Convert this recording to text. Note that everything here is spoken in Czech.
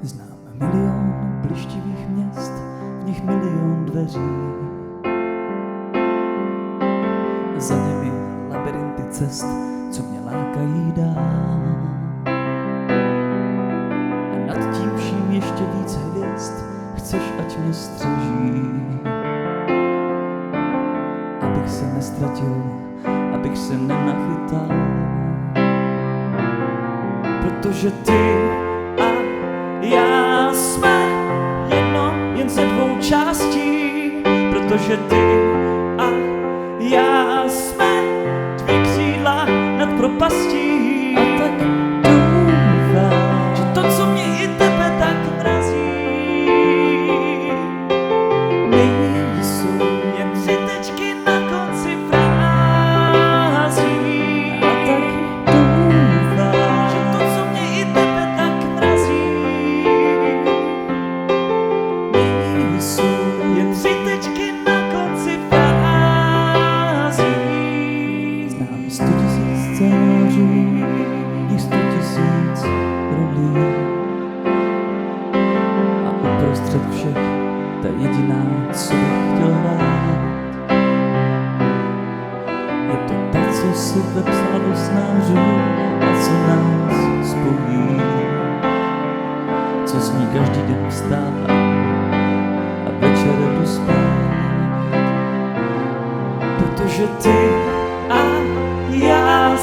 Znám milion blištivých měst, v nich milion dveří. Za nimi labirinty cest, co mě lákají dál. A nad tím vším ještě víc hvězd, chceš, ať mě střeží. Abych se nestratil, abych se nenachytal. Protože ty a já jsme jedno jen ze dvou částí. Protože ty a já jsme dvě křídla nad propastí. A tak doufám, že to, co mě i tebe tak mrazí, nejsou jen tři tečky na konci frází. A tak doufám, že to, co mě i tebe tak mrazí, nejsou jen tři tečky na konci frází. Znám 100 000 scénářů, nich 100 000 rolí. A uprostřed všech ta jediná, co bych chtěl hrát, je to ta, co si vepsala do snářů a co nás spojí. Co s ní každý den vstává a večer jdu spát. Protože ty a já